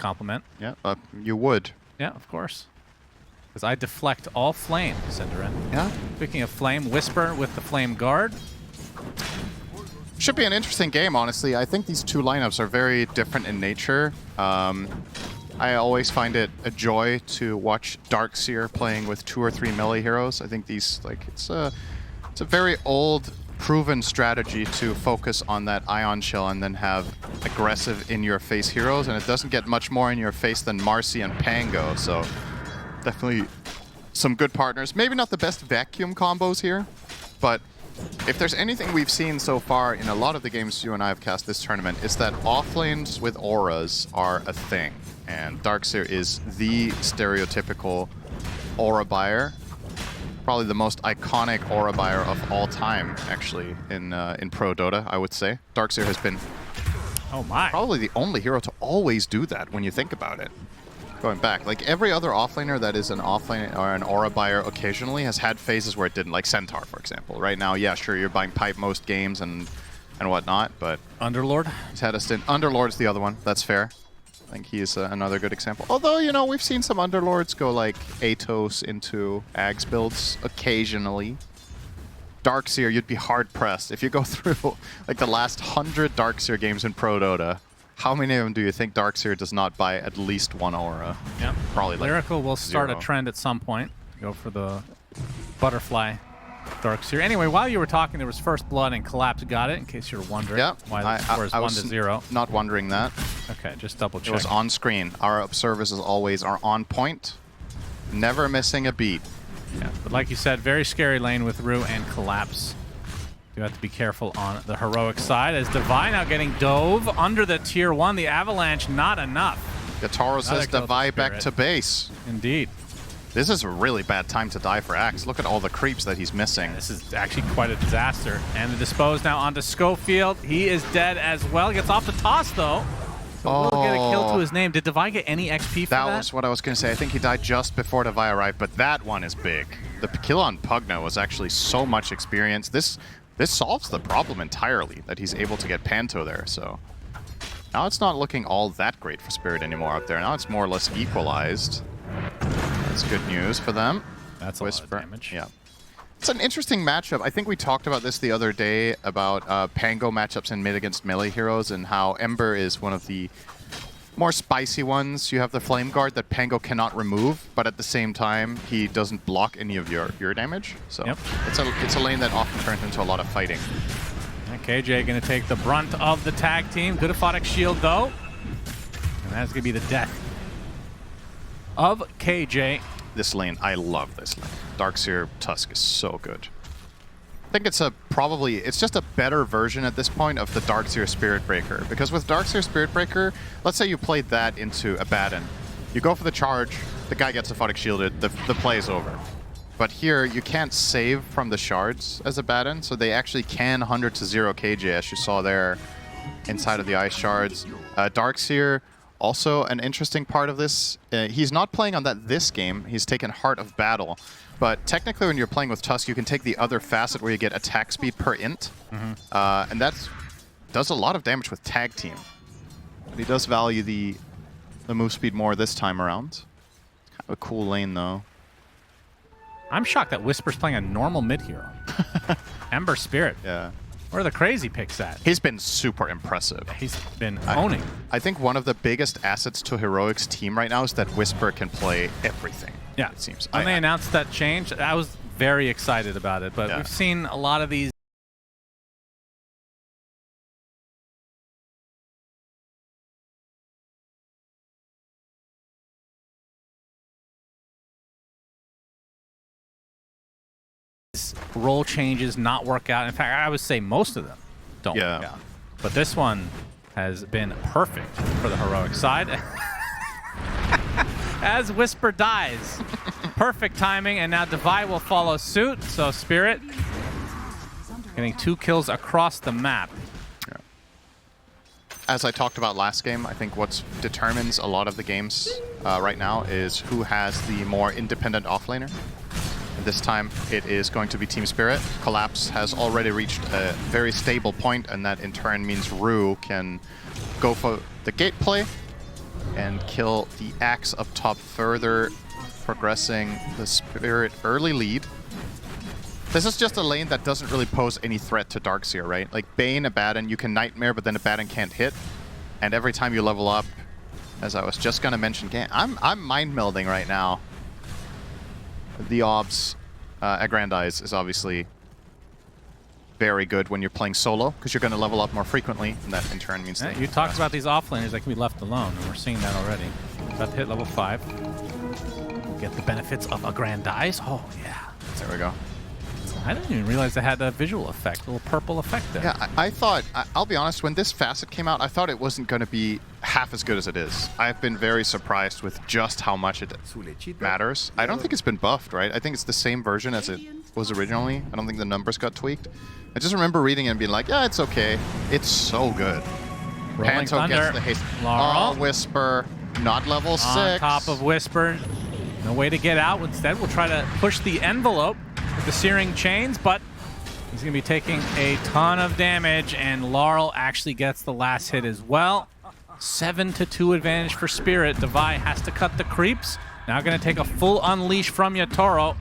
Compliment. Yeah, you would. Yeah, of course. Because I deflect all flame, Cinderin. Yeah. Speaking of flame, Whisper with the flame guard. Should be an interesting game, honestly. I think these two lineups are very different in nature. I always find it a joy to watch Darkseer playing with 2 or 3 melee heroes. I think these, like, it's a very old, proven strategy to focus on that Ion Shell and then have aggressive in-your-face heroes, and it doesn't get much more in your face than Marcy and Pango, so definitely some good partners. Maybe not the best vacuum combos here, but if there's anything we've seen so far in a lot of the games you and I have cast this tournament, is that offlanes with auras are a thing. And Darkseer is the stereotypical aura buyer. Probably the most iconic aura buyer of all time, actually, in Pro Dota, I would say. Darkseer has been probably the only hero to always do that when you think about it. Going back, like every other offlaner that is an offlane or an aura buyer occasionally has had phases where it didn't, like Centaur, for example. Right now, yeah, sure, you're buying pipe most games and whatnot, but Underlord? He's had a stint. Underlord's the other one, that's fair. I think he is another good example. Although, you know, we've seen some Underlords go like Atos into Ags builds occasionally. Darkseer, you'd be hard-pressed. If you go through like the last 100 Darkseer games in Pro Dota, how many of them do you think Darkseer does not buy at least one aura? Yep. Probably like Lyrical will start 0. a trend at some point. Go for the butterfly Darkseer. Anyway, while you were talking, there was First Blood and Collapse got it, in case you're wondering why the score is 1-0. Not wondering that. Okay, just double check. It was on screen. Our observers, as always, are on point. Never missing a beat. Yeah, but like you said, very scary lane with Rue and Collapse. You have to be careful on the heroic side, as Divine now getting dove under the tier 1. The Avalanche, not enough. Gataro says Divine back to base. Indeed. This is a really bad time to die for Axe. Look at all the creeps that he's missing. Yeah, this is actually quite a disaster. And the Dispose now onto Schofield. He is dead as well. Gets off the toss, though. So will get a kill to his name. Did Divine get any XP for that? That was what I was going to say. I think he died just before Divine arrived, but that one is big. The kill on Pugna was actually so much experience. This solves the problem entirely, that he's able to get Panto there, so... Now it's not looking all that great for Spirit anymore up there. Now it's more or less equalized. That's good news for them. That's a lot of damage. Yeah. It's an interesting matchup. I think we talked about this the other day, about Pango matchups in mid against melee heroes, and how Ember is one of the more spicy ones. You have the Flame Guard that Pango cannot remove, but at the same time, he doesn't block any of your damage. So it's a lane that often turns into a lot of fighting. And KJ going to take the brunt of the tag team. Good aphotic shield, though. And that's going to be the death of KJ. This lane, I love this lane. Darkseer Tusk is so good. I think it's it's just a better version at this point of the Darkseer Spirit Breaker. Because with Darkseer Spirit Breaker, let's say you played that into a Abaddon. You go for the charge, the guy gets aphotic shielded, the play is over. But here, you can't save from the shards as a Abaddon, so they actually can 100 to 0 KJ, as you saw there inside of the ice shards. Darkseer, also an interesting part of this. He's not playing on that this game. He's taken Heart of Battle. But technically, when you're playing with Tusk, you can take the other facet where you get attack speed per int. And that does a lot of damage with Tag Team. But he does value the move speed more this time around. It's kind of a cool lane, though. I'm shocked that Whisper's playing a normal mid hero. Ember Spirit. Yeah. Where are the crazy picks at? He's been super impressive. He's been owning. I think one of the biggest assets to Heroic's team right now is that Whisper can play everything. Yeah, it seems. When they announced that change, I was very excited about it. But we've seen a lot of these role changes not work out. In fact, I would say most of them don't work out. But this one has been perfect for the heroic side. As Whisper dies. Perfect timing, and now Devi will follow suit. So Spirit getting 2 kills across the map. Yeah. As I talked about last game, I think what determines a lot of the games right now is who has the more independent offlaner. This time it is going to be Team Spirit. Collapse has already reached a very stable point, and that in turn means Rue can go for the gate play and kill the Axe up top, further progressing the Spirit early lead. This is just a lane that doesn't really pose any threat to Darkseer, right? Like Bane, Abaddon, you can Nightmare, but then Abaddon can't hit. And every time you level up, as I was just gonna mention, I'm mind melding right now. The Obs Aggrandize is obviously very good when you're playing solo, because you're going to level up more frequently, and that in turn means that you talked about these offlaners that can be left alone, and we're seeing that already. About to hit level 5. Get the benefits of Aggrandize. Oh, yeah. There we go. I didn't even realize they had a visual effect, a little purple effect there. Yeah, I thought, I'll be honest, when this facet came out, I thought it wasn't going to be half as good as it is. I've been very surprised with just how much it matters. I don't think it's been buffed, right? I think it's the same version as it was originally. I don't think the numbers got tweaked. I just remember reading it and being like, yeah, it's okay. It's so good. Rolling Panto Thunder. gets the haste. Laurel. Oh, Whisper, not level 6. On top of Whisper. No way to get out. Instead, we'll try to push the envelope with the Searing Chains, but he's going to be taking a ton of damage, and Laurel actually gets the last hit as well. 7-2 advantage for Spirit. Devi has to cut the creeps. Now going to take a full unleash from Yatoro,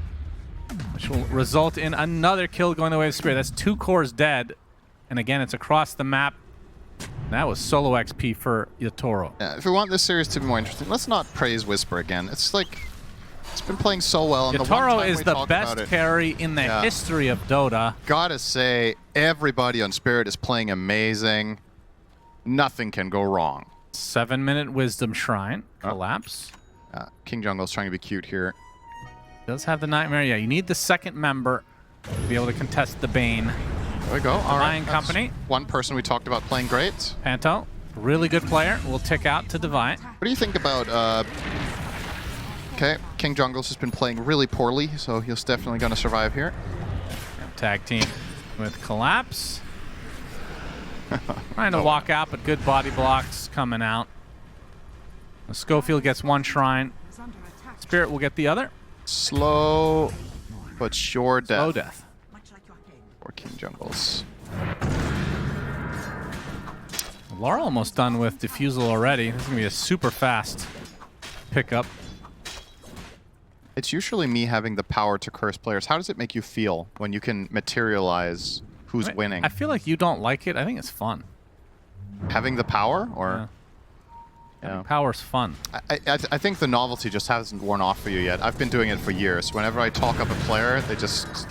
which will result in another kill going the way of Spirit. That's 2 cores dead. And again, it's across the map. That was solo XP for Yatoro. Yeah, if we want this series to be more interesting, let's not praise Whisper again. It's like, it's been playing so well. And Yatoro is the best carry in the history of Dota. Gotta say, everybody on Spirit is playing amazing. Nothing can go wrong. 7-minute Wisdom Shrine. Collapse. King Jungle's trying to be cute here. Does have the Nightmare. Yeah, you need the second member to be able to contest the Bane. There we go. All right. Company. One person we talked about playing great. Panto, really good player. Will tick out to Divine. What do you think about... Okay, King Jungle's has been playing really poorly, so he's definitely going to survive here. Tag team with Collapse. Trying to walk out, but good body blocks coming out. Schofield gets 1 shrine. Spirit will get the other. Slow but sure death. Slow death. For King Jungles. Laurel almost done with Diffusal already. This is going to be a super fast pickup. It's usually me having the power to curse players. How does it make you feel when you can materialize who's winning? I feel like you don't like it. I think it's fun. Having the power, or? Yeah. Power's fun. I think the novelty just hasn't worn off for you yet. I've been doing it for years. Whenever I talk up a player, they just...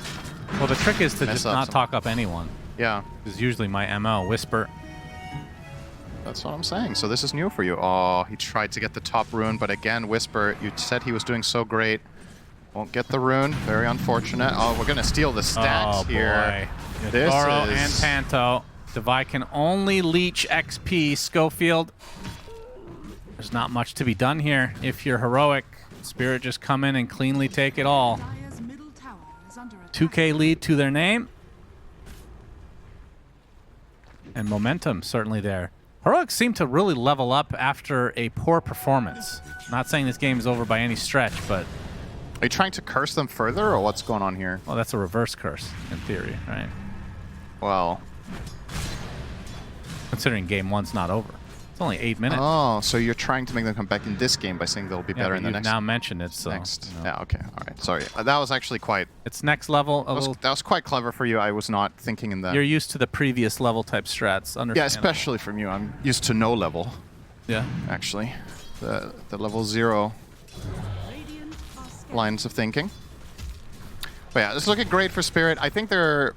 Well, the trick is to just not talk up anyone. Yeah. Is usually my MO. Whisper. That's what I'm saying. So this is new for you. Oh, he tried to get the top rune, but again, Whisper, you said he was doing so great. Won't get the rune. Very unfortunate. Oh, we're going to steal the stacks here. Boy. Yatoro and Panto. Devi can only leech XP. Schofield. There's not much to be done here. If you're heroic, Spirit just come in and cleanly take it all. 2K lead to their name. And momentum certainly there. Heroics seem to really level up after a poor performance. Not saying this game is over by any stretch, but... Are you trying to curse them further, or what's going on here? Well, that's a reverse curse, in theory, right? Well... Considering game 1's not over. It's only 8 minutes. Oh, so you're trying to make them come back in this game by saying they'll be better in the next... now mentioned it, so... Next. You know. Yeah, okay. All right. Sorry. That was actually quite... It's next level. That was quite clever for you. I was not thinking in that... You're used to the previous level type strats. Yeah, especially from you. I'm used to no level. Yeah. Actually. The level 0 lines of thinking. But yeah, this is looking great for Spirit. I think they're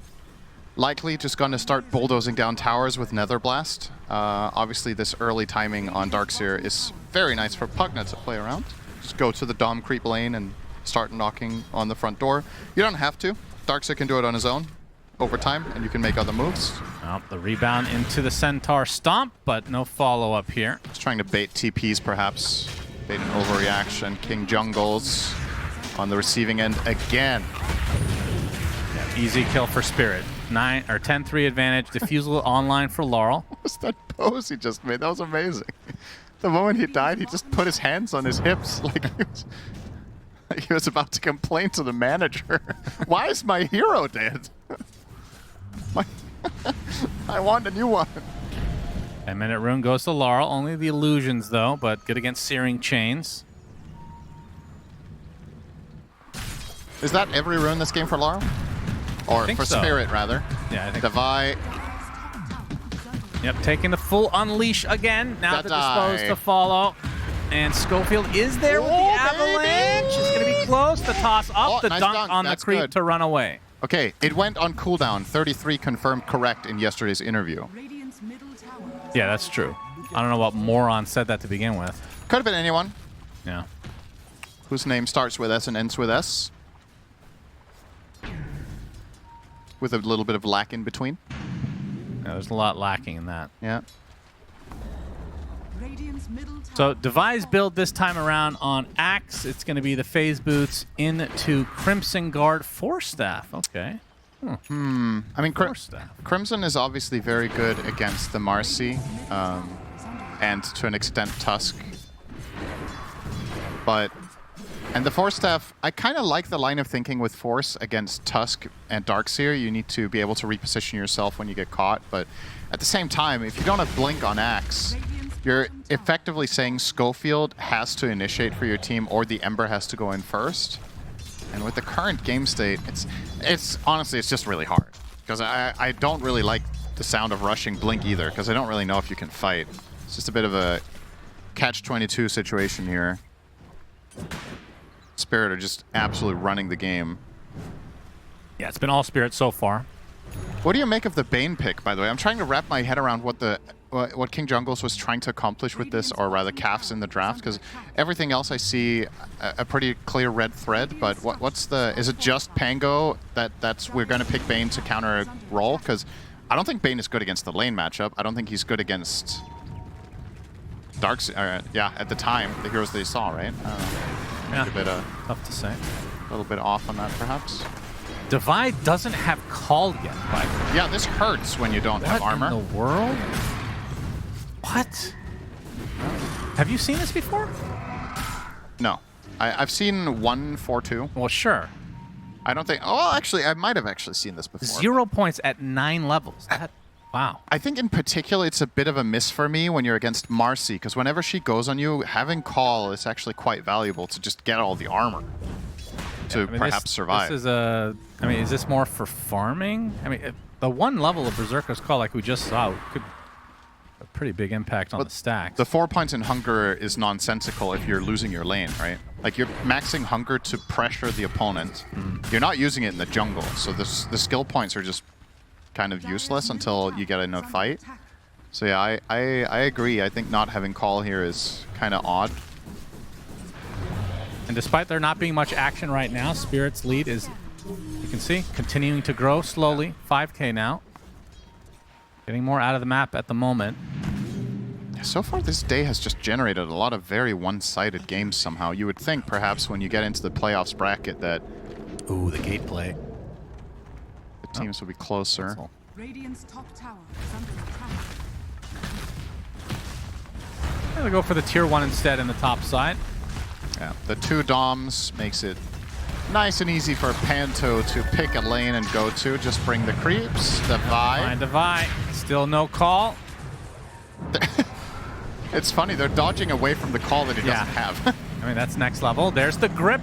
likely just going to start bulldozing down towers with Nether Blast. Obviously, this early timing on Darkseer is very nice for Pugna to play around. Just go to the Dom creep lane and start knocking on the front door. You don't have to. Darkseer can do it on his own over time, and you can make other moves. Well, the rebound into the Centaur Stomp, but no follow-up here. Just trying to bait TPs, perhaps. Bait an overreaction. King Jungles on the receiving end again. Yeah, easy kill for Spirit. 10-3 advantage. Diffusal online for Laurel. What was that pose he just made? That was amazing. The moment he died, he just put his hands on his hips like he was about to complain to the manager. Why is my hero dead? I want a new one. 10-minute rune goes to Laurel. Only the illusions, though, but good against Searing Chains. Is that every rune this game for Laurel? Or for so. Spirit, rather? Yeah, I think Divide. Yep, taking the full unleash again. Now the disposed to follow. And Schofield is there with the avalanche. It's going to be close. The toss up, the nice dunk on the creep to run away. Okay, it went on cooldown. 33 confirmed correct in yesterday's interview. Yeah, that's true. I don't know what moron said that to begin with. Could have been anyone. Yeah. Whose name starts with S and ends with S. With a little bit of lack in between. Yeah, there's a lot lacking in that. Yeah. So Devi's build this time around on Axe. It's going to be the phase boots into Crimson Guard Force Staff. Okay. I mean, Crimson is obviously very good against the Marcy, and to an extent Tusk. And the Force Staff, I kind of like the line of thinking with Force against Tusk and Darkseer. You need to be able to reposition yourself when you get caught, but at the same time, if you don't have Blink on Axe, you're effectively saying Schofield has to initiate for your team or the Ember has to go in first. And with the current game state, it's honestly, it's just really hard. Because I don't really like the sound of rushing Blink either, because I don't really know if you can fight. It's just a bit of a catch-22 situation here. Spirit are just absolutely running the game. Yeah, it's been all Spirit so far. What do you make of the Bane pick, by the way? I'm trying to wrap my head around what King Jungles was trying to accomplish with this, or rather Calf's in the draft, because everything else I see a pretty clear red thread, but what's the... Is it just Pango that's we're going to pick Bane to counter a role? Because I don't think Bane is good against the lane matchup. I don't think he's good against Darkseer. Yeah, at the time, the heroes they saw, right? Yeah, a bit, tough to say. A little bit off on that, perhaps. Divide doesn't have call yet, but... Yeah, this hurts when you don't have armor. What in the world? What? Have you seen this before? No. I've seen 1-4-2. Well, sure. I don't think... Oh, actually, I might have actually seen this before. 0 points at 9 levels. Wow. I think in particular it's a bit of a miss for me when you're against Marcy, because whenever she goes on you, having call is actually quite valuable to just get all the armor to perhaps survive. This is a... I mean, is this more for farming? I mean, the one level of Berserker's Call, like we just saw, could have a pretty big impact on the stacks. The 4 points in Hunger is nonsensical if you're losing your lane, right? Like, you're maxing Hunger to pressure the opponent. You're not using it in the jungle, so the skill points are just kind of useless until you get in a fight. So yeah, I agree. I think not having call here is kind of odd. And despite there not being much action right now, Spirit's lead is, you can see, continuing to grow slowly. 5K now. Getting more out of the map at the moment. So far this day has just generated a lot of very one-sided games somehow. You would think perhaps when you get into the playoffs bracket that... Ooh, the gate play. The teams will be closer. Radiant's top tower is under attack. I'm gonna go for the tier 1 instead in the top side. Yeah, the 2 Doms makes it nice and easy for Panto to pick a lane and go to. Just bring the creeps, Divide. Divide. Still no call. It's funny, they're dodging away from the call that he doesn't have. I mean, that's next level. There's the grip.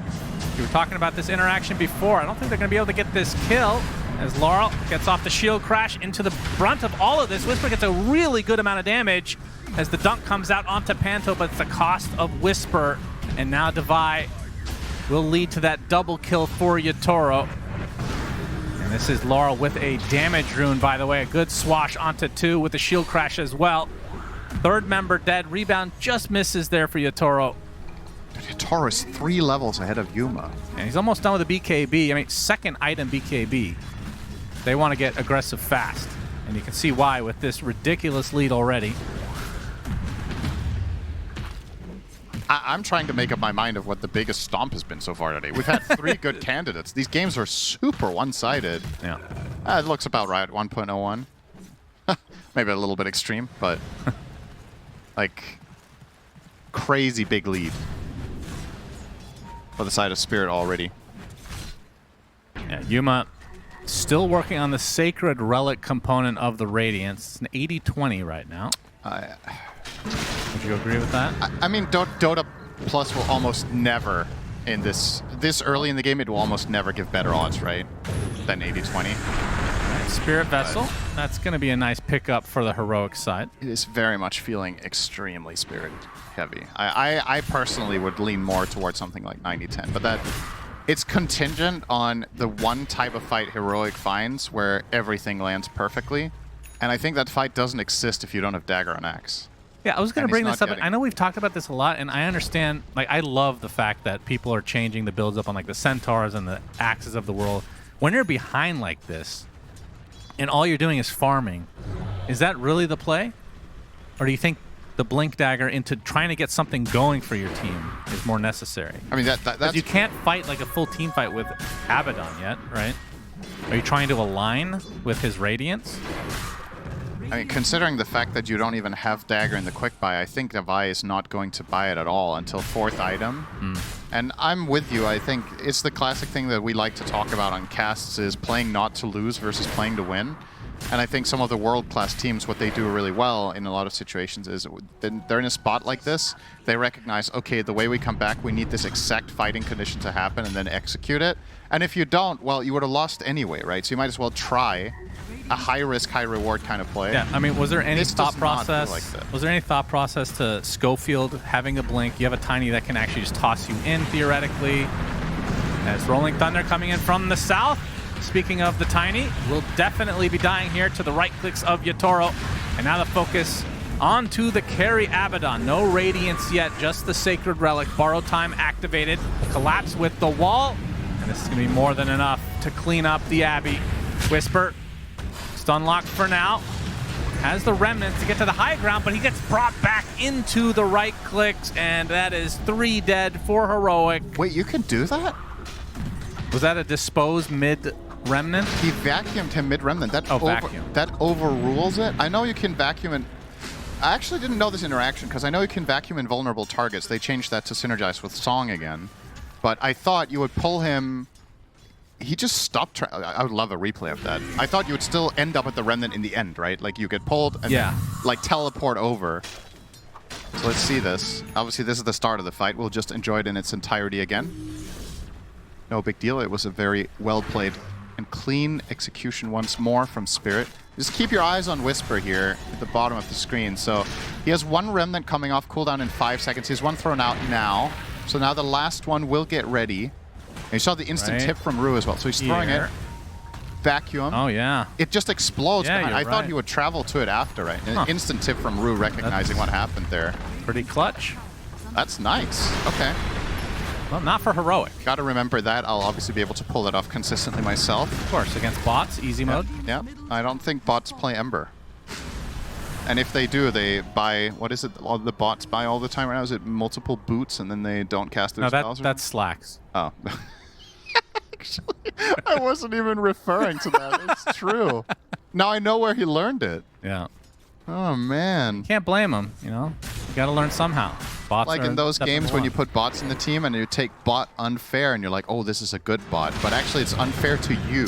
We were talking about this interaction before. I don't think they're going to be able to get this kill as Laurel gets off the shield crash into the brunt of all of this. Whisper gets a really good amount of damage as the dunk comes out onto Panto, but it's the cost of Whisper. And now Divide will lead to that double kill for Yatoro. And this is Laurel with a damage rune, by the way. A good swash onto 2 with the shield crash as well. Third member dead. Rebound just misses there for Yatoro. Yatoro is 3 levels ahead of Yuma. And he's almost done with the BKB. I mean, second item BKB. They want to get aggressive fast. And you can see why with this ridiculous lead already. I'm trying to make up my mind of what the biggest stomp has been so far today. We've had 3 good candidates. These games are super one-sided. Yeah. It looks about right, 1.01. Maybe a little bit extreme, but like crazy big lead for the side of Spirit already. Yeah, Yuma still working on the Sacred Relic component of the Radiance. It's an 80-20 right now. Would you agree with that? I mean, Dota Plus will almost never, in this early in the game, it will almost never give better odds, right, than 80-20. Spirit Vessel. That's going to be a nice pickup for the heroic side. It is very much feeling extremely spirit heavy. I personally would lean more towards something like 90-10, but that it's contingent on the one type of fight heroic finds where everything lands perfectly, and I think that fight doesn't exist if you don't have dagger on axe. Yeah, I was going to bring this up. Getting... I know we've talked about this a lot, and I understand. Like, I love the fact that people are changing the builds up on like the centaurs and the axes of the world. When you're behind like this, and all you're doing is farming, is that really the play? Or do you think the blink dagger into trying to get something going for your team is more necessary? I mean, that's... You can't fight like a full team fight with Abaddon yet, right? Are you trying to align with his Radiance? I mean, considering the fact that you don't even have dagger in the quick buy, I think Navai is not going to buy it at all until 4th item. And I'm with you. I think it's the classic thing that we like to talk about on casts is playing not to lose versus playing to win. And I think some of the world-class teams, what they do really well in a lot of situations is they're in a spot like this, they recognize, okay, the way we come back, we need this exact fighting condition to happen and then execute it. And if you don't, well, you would have lost anyway, right? So you might as well try a high-risk, high-reward kind of play. Yeah, I mean, was there any thought process? Like was there any thought process to Schofield having a blink? You have a Tiny that can actually just toss you in, theoretically. As Rolling Thunder coming in from the south. Speaking of the Tiny, will definitely be dying here to the right clicks of Yatoro. And now the focus onto the carry Abaddon. No Radiance yet, just the Sacred Relic. Borrow time activated. Collapse with the wall. And this is going to be more than enough to clean up the Abbey. Whisper, stun locked for now. Has the remnants to get to the high ground, but he gets brought back into the right clicks. And that is 3 dead for Heroic. Wait, you can do that? Was that a dispose mid remnant? He vacuumed him mid remnant. That vacuum. That overrules it. I know you can vacuum and I actually didn't know this interaction because I know you can vacuum invulnerable targets. They changed that to synergize with Song again. But I thought you would pull him. He just stopped. I would love a replay of that. I thought you would still end up at the remnant in the end, right? Like you get pulled and then, like teleport over. So let's see this. Obviously, this is the start of the fight. We'll just enjoy it in its entirety again. No big deal. It was a very well-played and clean execution once more from Spirit. Just keep your eyes on Whisper here at the bottom of the screen. So he has 1 remnant coming off cooldown in 5 seconds. He has 1 thrown out now. So now the last one will get ready. And you saw the instant tip from Rue as well. So he's throwing it. Vacuum. Oh, yeah. It just explodes. Yeah, I thought he would travel to it after, right? An instant tip from Rue recognizing what happened there. Pretty clutch. That's nice. Okay. Well, not for Heroic. Got to remember that. I'll obviously be able to pull that off consistently myself. Of course, against bots, easy mode. Yeah. I don't think bots play Ember. And if they do, they buy, what is it, all the bots buy all the time right now? Is it multiple boots and then they don't cast their spells? No, that's Slacks. Oh. Actually, I wasn't even referring to that. It's true. Now I know where he learned it. Yeah. Oh, man. Can't blame him, you know? You got to learn somehow. Bots like in those games when you put bots in the team and you take bot unfair and you're like, oh, this is a good bot. But actually, it's unfair to you.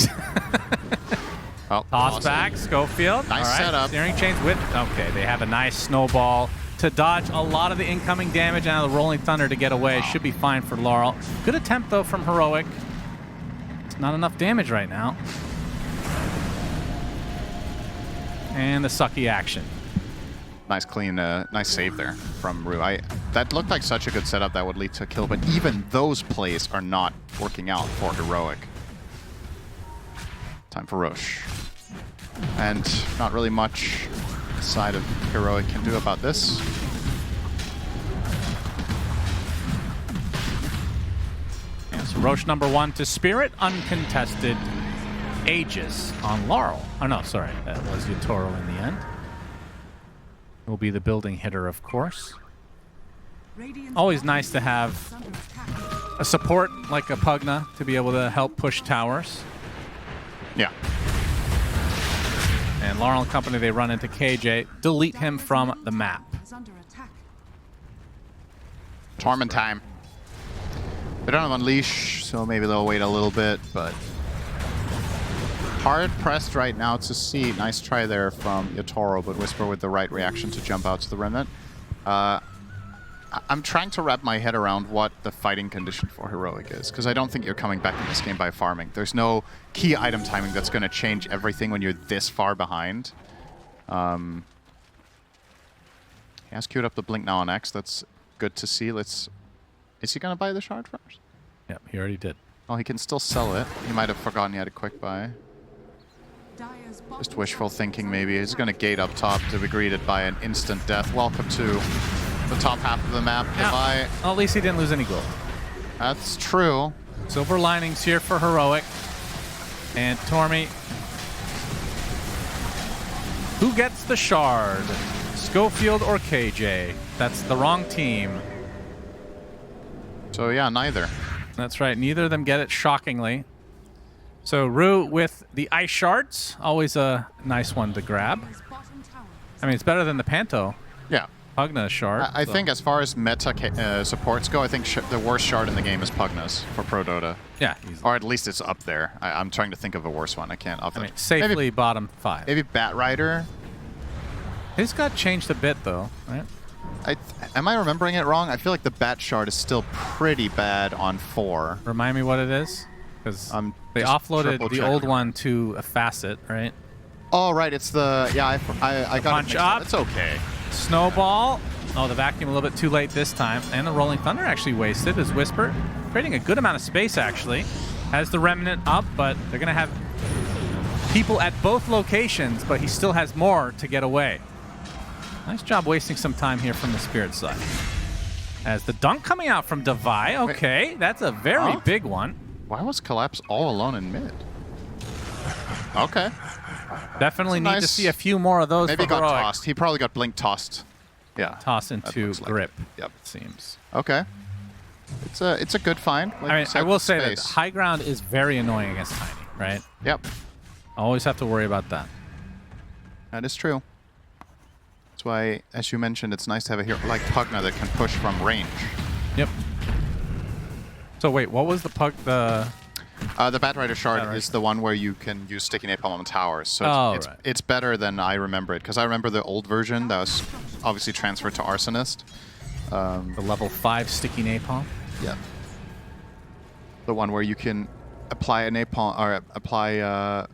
Oh, toss back, Schofield. Nice setup. Steering chains with... Okay, they have a nice snowball to dodge a lot of the incoming damage out of the Rolling Thunder to get away. Wow. Should be fine for Laurel. Good attempt, though, from Heroic. It's not enough damage right now. And the sucky action. Nice clean, nice save there from Rue. That looked like such a good setup that would lead to a kill, but even those plays are not working out for Heroic. Time for Roche. And not really much the side of Heroic can do about this. Yeah, so Roche #1 to Spirit, uncontested. Aegis on Laurel. Oh no, sorry, that was Yatoro in the end. Will be the building hitter, of course. Always nice to have a support like a Pugna to be able to help push towers. Yeah. And Laurel and company, they run into KJ. Delete him from the map. Torment time. They don't have Unleash, so maybe they'll wait a little bit, but hard-pressed right now to see. Nice try there from Yatoro, but Whisper with the right reaction to jump out to the Remnant. I'm trying to wrap my head around what the fighting condition for Heroic is, because I don't think you're coming back in this game by farming. There's no key item timing that's going to change everything when you're this far behind. He has queued up the blink now on X. That's good to see. Is he going to buy the shard first? Yep, he already did. Oh, he can still sell it. He might have forgotten he had a quick buy. Dire's bottom Just wishful tower thinking, is maybe. under He's going to attack. gate up top to be greeted by an instant death. Welcome to the top half of the map. Goodbye. Well, at least he didn't lose any gold. That's true. Silver linings here for Heroic. And Tormy. Who gets the shard? Schofield or KJ? That's the wrong team. So yeah, neither. That's right. Neither of them get it, shockingly. So Rue with the ice shards. Always a nice one to grab. Dire's bottom tower is I mean, it's better than the Panto. Yeah. Pugna shard. I so- think as far as meta supports go, I think the worst shard in the game is Pugna's for Pro Dota. Yeah, easily. Or at least it's up there. I'm trying to think of a worse one. I can't off I the mean, safely Maybe, bottom 5. maybe Bat Rider. His got changed a bit, though, right? Am I remembering it wrong? I feel like the Bat shard is still pretty bad on 4. Remind me what it is? Because I'm they just offloaded triple the checking. old one to a facet, right? Oh, right. It's the... Yeah, I got punch it mixed up. up. It's okay. Snowball. Oh, the vacuum a little bit too late this time. And the Rolling Thunder actually wasted as Whisper, creating a good amount of space, actually. Has the Remnant up, but they're going to have people at both locations, but he still has more to get away. Nice job wasting some time here from the Spirit side. As the dunk coming out from Devi. Okay, that's a very Huh? big one. Why was Collapse all alone in mid? Okay. Definitely It's a need to nice- see a few more of those Maybe for got Heroic. tossed. He probably got blink tossed. Yeah. Toss That into looks like grip, it. Yep. it seems. Okay. It's a good find. Like I you mean, said, I will with say that space. high ground is very annoying against Tiny, right? Yep. Always have to worry about that. That is true. That's why, as you mentioned, it's nice to have a hero like Pugna that can push from range. Yep. So wait, what was the The Bat Rider shard Bat is the one where you can use sticky napalm on towers. So Oh, it's right. it's better than I remember it, because I remember the old version that was obviously transferred to Arsonist. the level 5 sticky napalm? Yeah. The one where you can apply a napalm or apply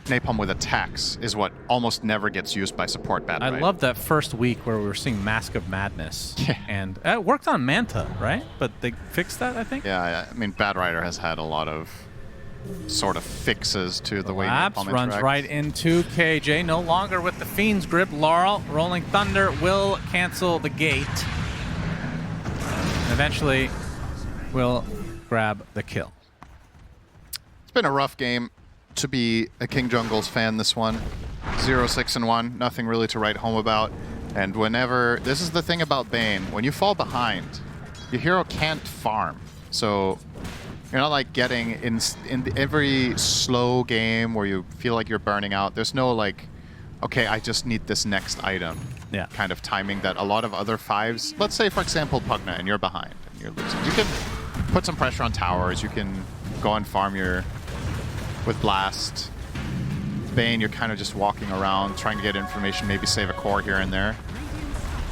napalm with attacks is what almost never gets used by support Bat I Rider. love that first week where we were seeing Mask of Madness. Yeah. And it worked on Manta, right? But they fixed that, I think? Yeah, I mean, Bat Rider has had a lot of sort of fixes to the way Labs napalm runs interacts. right into KJ. No longer with the Fiend's grip. Laurel, Rolling Thunder will cancel the gate. And eventually will grab the kill. It's been a rough game to be a King Jungles fan, this one. 0-6-1, nothing really to write home about. And whenever... This is the thing about Bane. When you fall behind, your hero can't farm. So you're not like getting in every slow game where you feel like you're burning out. There's no like, okay, I just need this next item kind of timing that a lot of other 5s... Let's say, for example, Pugna, and you're behind and you're losing. You can put some pressure on towers. You can go and farm your... With Blast. Bane, you're kind of just walking around, trying to get information, maybe save a core here and there.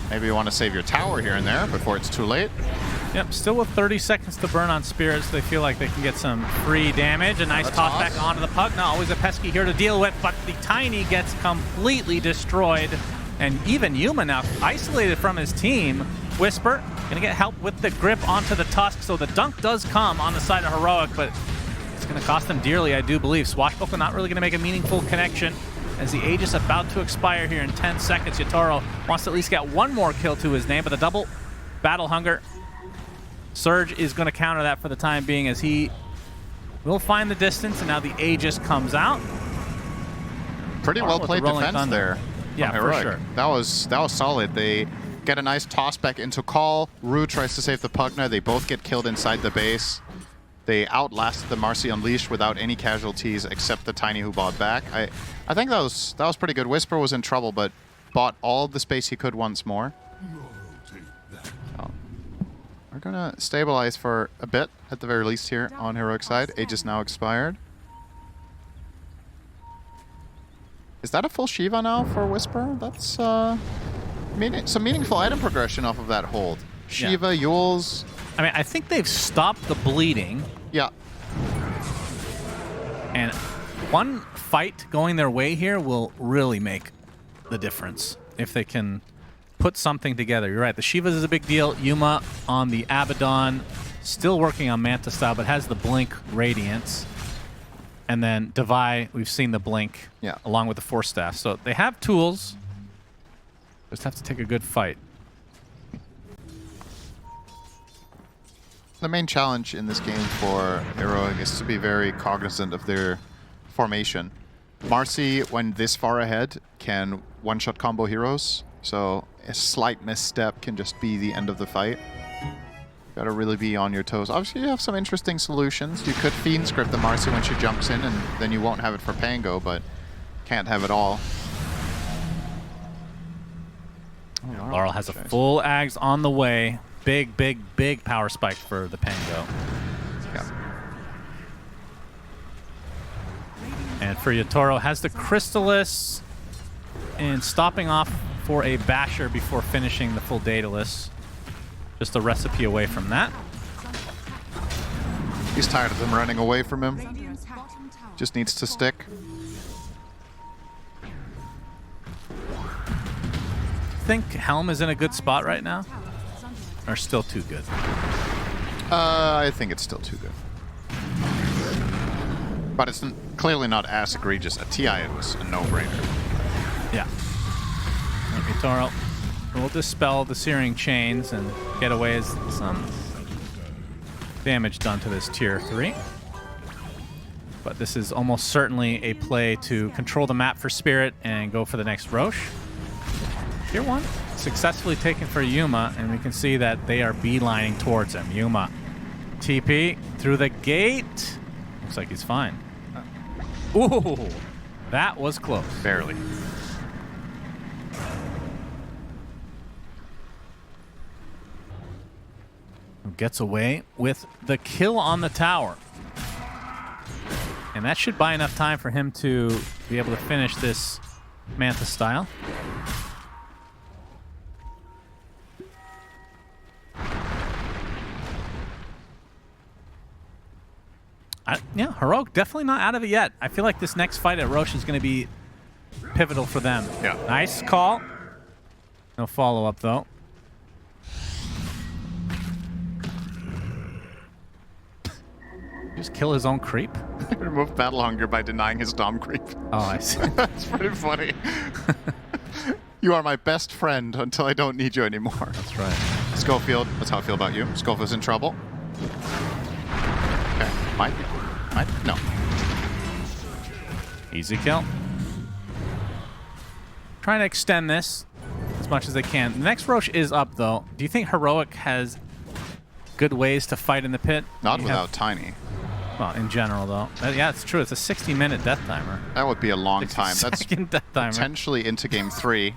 Maybe you want to save your tower here and there before it's too late. Yep, still with 30 seconds to burn on Spirits. They feel like they can get some free damage. A nice That's toss back awesome. onto the Pugna. Always a pesky here to deal with, but the Tiny gets completely destroyed. And even Yuma now isolated from his team. Whisper gonna get help with the grip onto the Tusk, so the dunk does come on the side of Heroic, but it's gonna cost them dearly, I do believe. Swashbuckle not really gonna make a meaningful connection as the age is about to expire here in 10 seconds. Yatoro wants to at least get one more kill to his name, but the double Battle Hunger. Surge is going to counter that for the time being as he will find the distance, and now the Aegis comes out. Pretty Arnold well with played the Rolling defense Thunder. there. Yeah, from for Heroic. sure. That was solid. They get a nice toss back into Call. Rue tries to save the Pugna. They both get killed inside the base. They outlasted the Marcy Unleashed without any casualties except the Tiny who bought back. I think that was pretty good. Whisper was in trouble, but bought all the space he could once more. We're gonna stabilize for a bit, at the very least here on Heroic side. Aegis now expired. Is that a full Shiva now for Whisper? That's some meaningful item progression off of that hold. Shiva, Yules. I mean, I think they've stopped the bleeding. Yeah. And one fight going their way here will really make the difference if they can put something together. You're right. The Shivas is a big deal. Yuma on the Abaddon, still working on Manta style, but has the Blink Radiance. And then Devi, we've seen the Blink along with the Force Staff. So they have tools. Just have to take a good fight. The main challenge in this game for Heroic is to be very cognizant of their formation. Marcy, when this far ahead, can one-shot combo heroes. So a slight misstep can just be the end of the fight. Gotta really be on your toes. Obviously, you have some interesting solutions. You could Fiend script the Marcy when she jumps in, and then you won't have it for Pango, but can't have it all. Oh, Laurel has a full Ags on the way. Big, big, big power spike for the Pango. Yeah. And for Yatoro, has the Crystallis and stopping off for a Basher before finishing the full Daedalus. Just a recipe away from that. He's tired of them running away from him. Just needs to stick. Think Helm is in a good spot right now? Or still too good? I think it's still too good. But it's clearly not as egregious. At TI, it was a no-brainer. Yeah. Yatoro will dispel the Searing Chains and get away as some damage done to this tier 3. But this is almost certainly a play to control the map for Spirit and go for the next Roche. Tier 1 successfully taken for Yuma, and we can see that they are beelining towards him. Yuma TP through the gate. Looks like he's fine. Ooh, that was close. Barely. Gets away with the kill on the tower. And that should buy enough time for him to be able to finish this Manta style. Yeah, Heroic definitely not out of it yet. I feel like this next fight at Roche is going to be pivotal for them. Yeah. Nice call. No follow-up, though. Just kill his own creep? Remove battle hunger by denying his dom creep. Oh, I see. That's pretty funny. You are my best friend until I don't need you anymore. That's right. Schofield, that's how I feel about you. Schofield's in trouble. Okay, might. No. Easy kill. Trying to extend this as much as they can. The next Roche is up, though. Do you think Heroic has good ways to fight in the pit? Not without Tiny. Well, in general, though. Yeah, it's true. It's a 60-minute death timer. That would be a long time. That's death timer. Potentially into Game 3.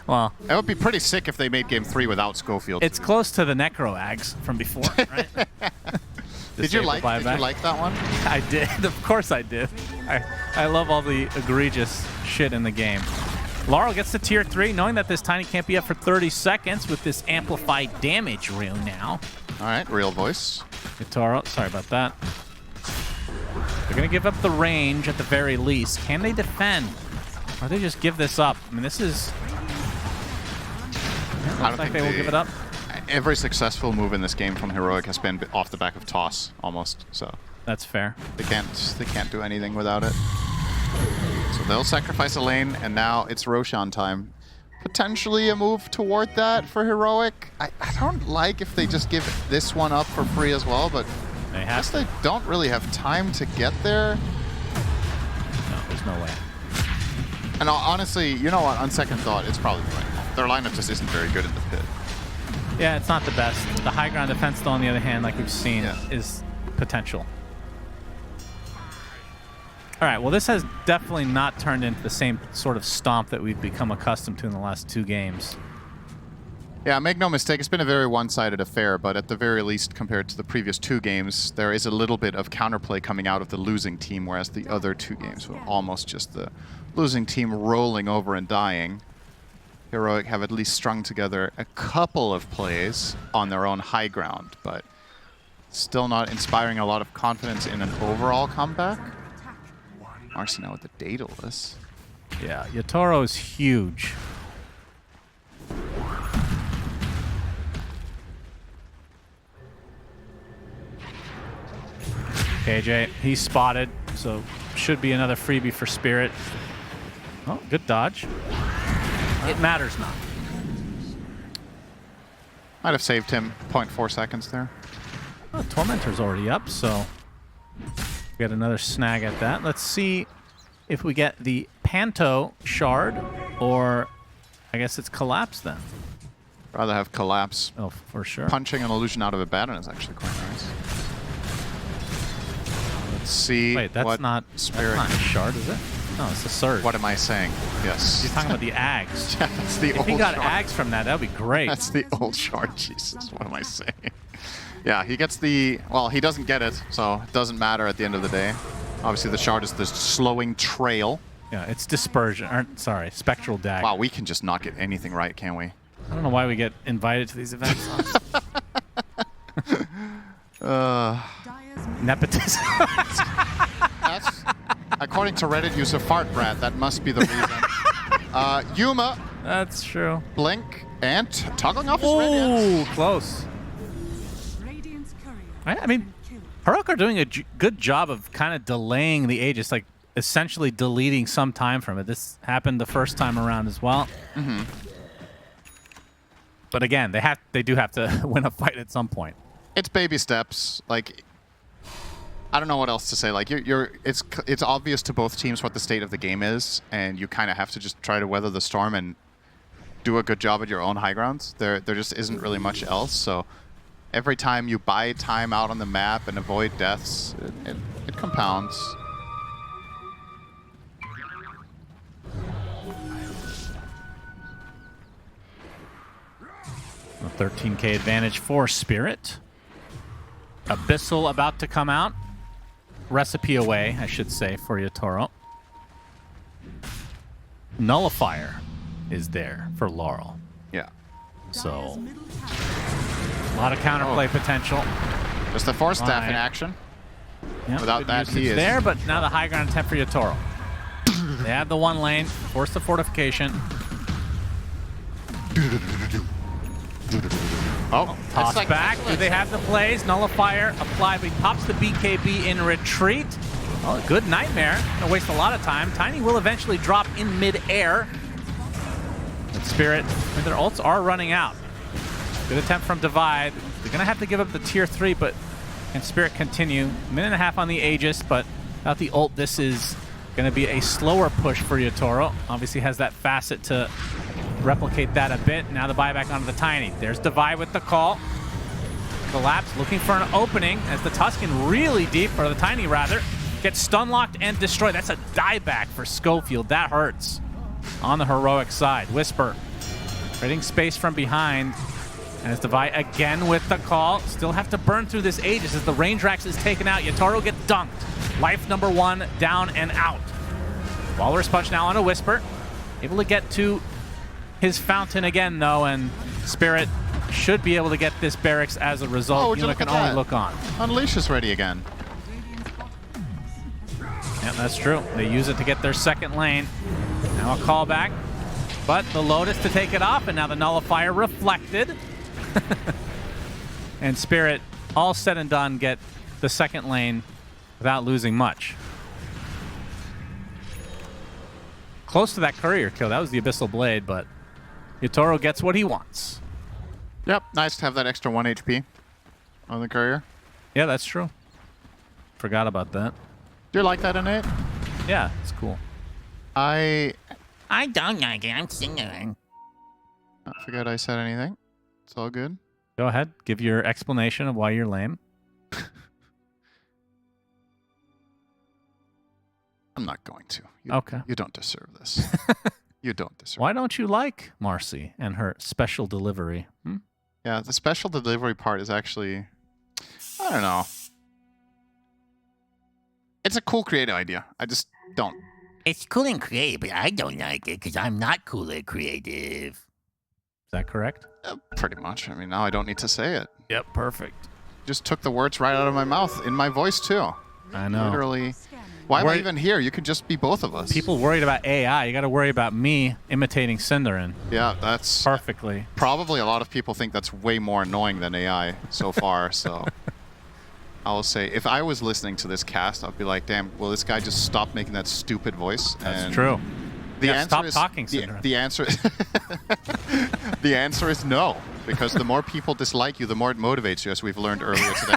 Well, it would be pretty sick if they made Game 3 without Schofield. It's close to the Necro Ags from before, right? Did you like that one? I did. Of course I did. I love all the egregious shit in the game. Laurel gets to tier 3, knowing that this Tiny can't be up for 30 seconds with this amplified damage rune now. All right, real voice. Yatoro, sorry about that. They're going to give up the range at the very least. Can they defend? Or they just give this up? I mean, this is... Yeah, looks like they will give it up. Every successful move in this game from Heroic has been off the back of toss, almost. So that's fair. They can't do anything without it. So they'll sacrifice a lane, and now it's Roshan time. Potentially a move toward that for Heroic. I don't like if they just give this one up for free as well, but I guess they don't really have time to get there. No, there's no way. And honestly, you know what? On second thought, it's probably the right call. Their lineup just isn't very good in the pit. Yeah, it's not the best. The high ground defense, though, on the other hand, like we've seen, is potential. All right, well, this has definitely not turned into the same sort of stomp that we've become accustomed to in the last 2 games. Yeah, make no mistake, it's been a very one-sided affair, but at the very least, compared to the previous 2 games, there is a little bit of counterplay coming out of the losing team, whereas the other 2 games were almost just the losing team rolling over and dying. Heroic have at least strung together a couple of plays on their own high ground, but still not inspiring a lot of confidence in an overall comeback. Marcy now with the Daedalus. Yeah, Yatoro is huge. KJ, he's spotted, so should be another freebie for Spirit. Oh, good dodge. It matters not. Might have saved him 0.4 seconds there. Oh, Tormentor's already up, so we get another snag at that. Let's see if we get the Panto shard, or I guess it's Collapse then. Rather have Collapse. Oh, for sure. Punching an illusion out of a baton is actually quite nice. Let's see. Wait, that's what not Spirit. That's not a shard, is it? No, it's a surge. What am I saying? Yes. He's talking about the Ags. Yeah, that's the If old he got shard. Ags from that, that'd be great. That's the old shard. Jesus, what am I saying? Yeah, he gets the... Well, he doesn't get it, so it doesn't matter at the end of the day. Obviously, the shard is the slowing trail. Yeah, it's dispersion. Sorry, spectral dagger. Wow, we can just not get anything right, can we? I don't know why we get invited to these events. Nepotism. That's, according to Reddit user Fartbrat, that must be the reason. Yuma, That's true. Blink, and toggling off his radiance. Ooh, close. Radiant's courier. I mean, Heroic are doing a good job of kind of delaying the Aegis, like essentially deleting some time from it. This happened the first time around as well. Mm-hmm. But again, they do have to win a fight at some point. It's baby steps. Like, I don't know what else to say. Like, it's obvious to both teams what the state of the game is, and you kind of have to just try to weather the storm and do a good job at your own high grounds. There just isn't really much else. So every time you buy time out on the map and avoid deaths, it compounds. A 13k advantage for Spirit. Abyssal about to come out. Recipe away, I should say, for Yatoro. Nullifier is there for Laurel. Yeah. So, a lot of counterplay potential. Just the Force Staff in Right. action. Yep, Without good that, he usage is... there, but now the high ground attempt for Yatoro. They have the one lane, force the fortification. Oh, Toss back. Do they have the plays? Nullifier applied, but he pops the BKB in retreat. Oh, a good nightmare. Gonna waste a lot of time. Tiny will eventually drop in mid-air. But Spirit, and their ults are running out. Good attempt from Divide. They're gonna have to give up the tier 3, but can Spirit continue? Minute and a half on the Aegis, but without the ult, this is gonna be a slower push for Yatoro. Obviously has that facet to replicate that a bit. Now the buyback onto the Tiny. There's Divide with the call. Collapse, looking for an opening as the Tuscan really deep, or the Tiny rather, gets stun locked and destroyed. That's a dieback for Schofield. That hurts on the Heroic side. Whisper creating space from behind as Divide again with the call. Still have to burn through this Aegis as the range Rax is taken out. Yatoro gets dunked. Life number 1 down and out. Walrus punch now on a Whisper. Able to get to his fountain again, though, and Spirit should be able to get this barracks as a result. would you Yuma look can at only that? look on. Unleash is ready again. Yeah, that's true. They use it to get their second lane. Now a callback, but the Lotus to take it off, and now the Nullifier reflected. And Spirit, all said and done, get the second lane without losing much. Close to that courier kill. That was the Abyssal Blade, but Yatoro gets what he wants. Yep, nice to have that extra 1 HP on the courier. Yeah, that's true. Forgot about that. Do you like that, Innate? Yeah, it's cool. I don't like it. I'm singing. forget I said anything. It's all good. Go ahead. Give your explanation of why you're lame. I'm not going to. Okay. You don't deserve this. You don't deserve. Why don't you like Marcy and her special delivery? Hmm? Yeah, the special delivery part is actually, I don't know. It's a cool creative idea. I just don't. It's cool and creative, but I don't like it because I'm not cool and creative. Is that correct? Pretty much. I mean, now I don't need to say it. Yep, perfect. Just took the words right out of my mouth, in my voice too. I know. Literally. Why am I Worried- even here? You could just be both of us. People worried about AI. You got to worry about me imitating Cinderin Yeah, that's perfectly. probably a lot of people think that's way more annoying than AI so far. So I will say, if I was listening to this cast, I'd be like, damn, will this guy just stop making that stupid voice? That's And true. The Yeah, answer stop is, talking, Cinderin. the answer the answer is no, because the more people dislike you, the more it motivates you, as we've learned earlier today.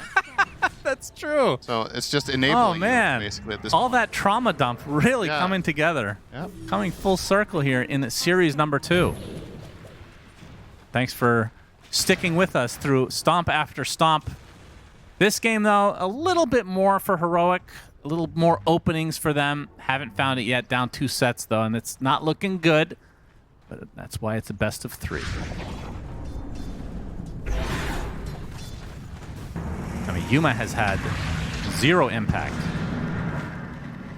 That's true. So it's just enabling Oh, man. you, basically, at this All point. that trauma dump really Yeah. coming together. Yep. Coming full circle here in series number 2. Thanks for sticking with us through stomp after stomp. This game, though, a little bit more for Heroic. A little more openings for them. Haven't found it yet. Down 2 sets, though, and it's not looking good. But that's why it's a best of 3. I mean, Yuma has had 0 impact.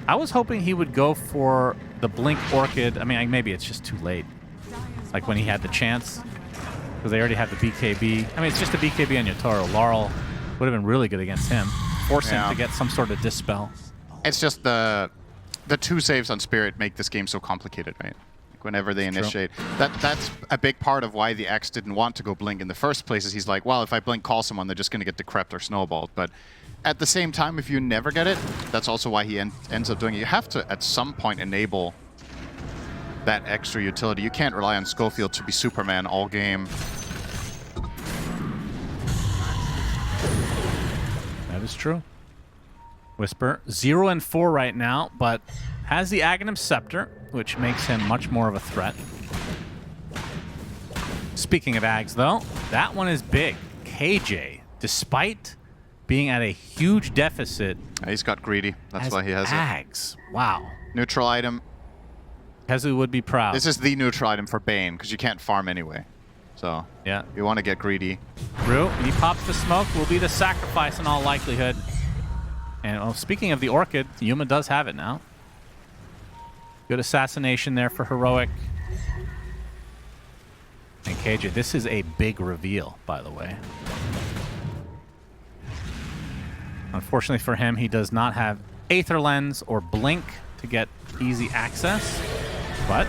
I was hoping he would go for the Blink Orchid. I mean, maybe it's just too late. Like when he had the chance. Because they already have the BKB. I mean, it's just a BKB on Yotaro. Laurel would have been really good against him. Force him to get some sort of dispel. It's just the 2 saves on Spirit make this game so complicated, right? Like whenever they initiate. That's a big part of why the Axe didn't want to go Blink in the first place, is he's like, well, if I Blink call someone, they're just going to get decrept or snowballed. But at the same time, if you never get it, that's also why he ends up doing it. You have to, at some point, enable that extra utility. You can't rely on Schofield to be Superman all game. That is true. Whisper, 0 and 4 right now, but has the Aghanim Scepter, which makes him much more of a threat. Speaking of Ags, though, that one is big. KJ, despite being at a huge deficit, He's got greedy. That's has why he has it. Ags. Wow. Neutral item. Kezu would be proud. This is the neutral item for Bane, because you can't farm anyway. So, yeah. you want to get greedy. Rue, he pops the smoke, will be the sacrifice in all likelihood. And well, speaking of the Orchid, Yuma does have it now. Good assassination there for Heroic. And KJ, this is a big reveal, by the way. Unfortunately for him, he does not have Aether Lens or Blink to get easy access. But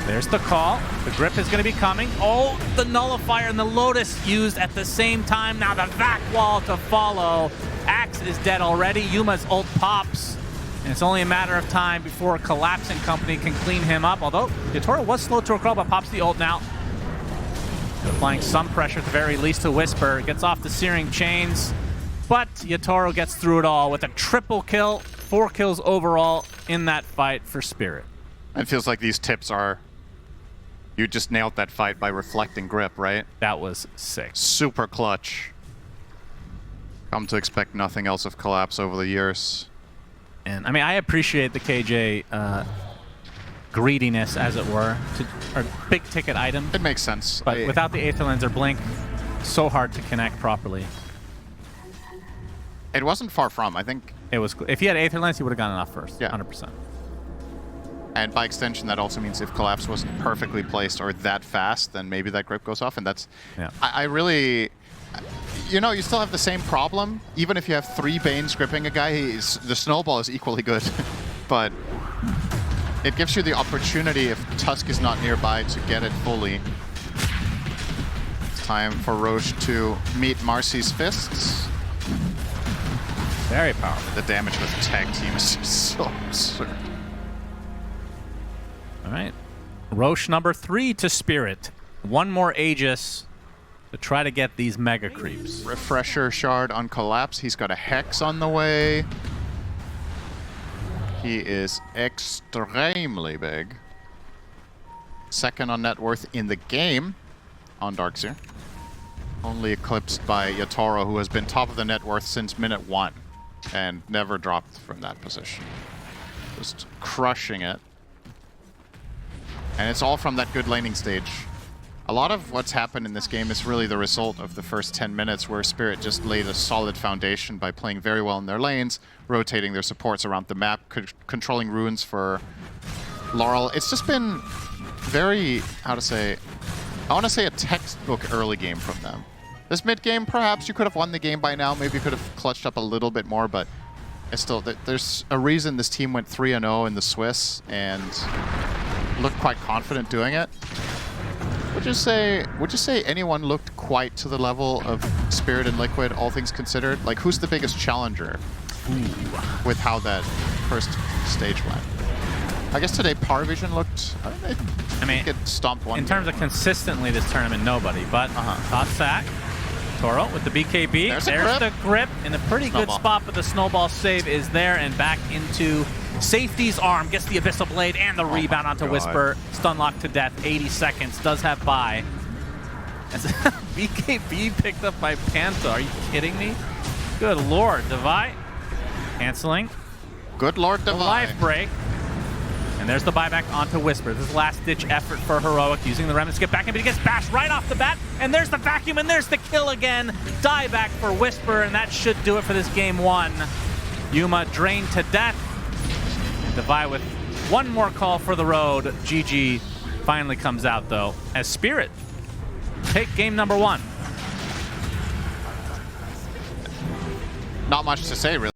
there's the call. The grip is going to be coming. Oh, the Nullifier and the Lotus used at the same time. Now the Vac Wall to follow. Axe is dead already. Yuma's ult pops. And it's only a matter of time before Collapsing Company can clean him up. Although Yotaro was slow to a crawl, but pops the ult now. Applying some pressure at the very least to Whisper. Gets off the Searing Chains. But Yotaro gets through it all with a triple kill. 4 kills overall in that fight for Spirit. It feels like these tips are... You just nailed that fight by reflecting grip, right? That was sick. Super clutch. Come to expect nothing else of Collapse over the years. And I mean, I appreciate the KJ greediness, as it were, or big ticket item. It makes sense. But without the Aether Lens or Blink, so hard to connect properly. It wasn't far from, I think. It was. If he had Aether Lens, he would have gotten off first. Yeah. 100%. And by extension, that also means if Collapse wasn't perfectly placed or that fast, then maybe that grip goes off. And that's... Yeah. I really... You know, you still have the same problem. Even if you have 3 Banes gripping a guy, the snowball is equally good. But it gives you the opportunity, if Tusk is not nearby, to get it fully. It's time for Roche to meet Marcy's fists. Very powerful. The damage with tag team is just so absurd. All right. Roche number 3 to Spirit. 1 more Aegis to try to get these mega creeps. Refresher shard on Collapse. He's got a Hex on the way. He is extremely big. Second on net worth in the game on Darkseer. Only eclipsed by Yotaro, who has been top of the net worth since minute 1 and never dropped from that position. Just crushing it. And it's all from that good laning stage. A lot of what's happened in this game is really the result of the first 10 minutes where Spirit just laid a solid foundation by playing very well in their lanes, rotating their supports around the map, controlling runes for Laurel. It's just been very, how to say, I want to say a textbook early game from them. This mid game, perhaps you could have won the game by now, maybe you could have clutched up a little bit more, but it's still, there's a reason this team went 3-0 in the Swiss and looked quite confident doing it. Would you say anyone looked quite to the level of Spirit and Liquid, all things considered? Like, who's the biggest challenger with how that first stage went? I guess today Parvision looked, I mean, it stomped one. In terms of consistently this tournament, nobody. But Cossack, Toro with the BKB. There's the grip in a pretty good spot, but the snowball save is there and back into Safety's arm. Gets the Abyssal Blade and the rebound onto Whisper. Stunlock to death, 80 seconds. Does have buy. BKB picked up by Panther. Are you kidding me? Good lord. Devi canceling. Good lord, Devi. Life break. And there's the buyback onto Whisper. This is last-ditch effort for Heroic, using the remnants to get back in, but he gets bashed right off the bat. And there's the vacuum, and there's the kill again. Die back for Whisper, and that should do it for this game one. Yuma drained to death. And Devi with one more call for the road. GG finally comes out, though, as Spirit take game number one. Not much to say, really.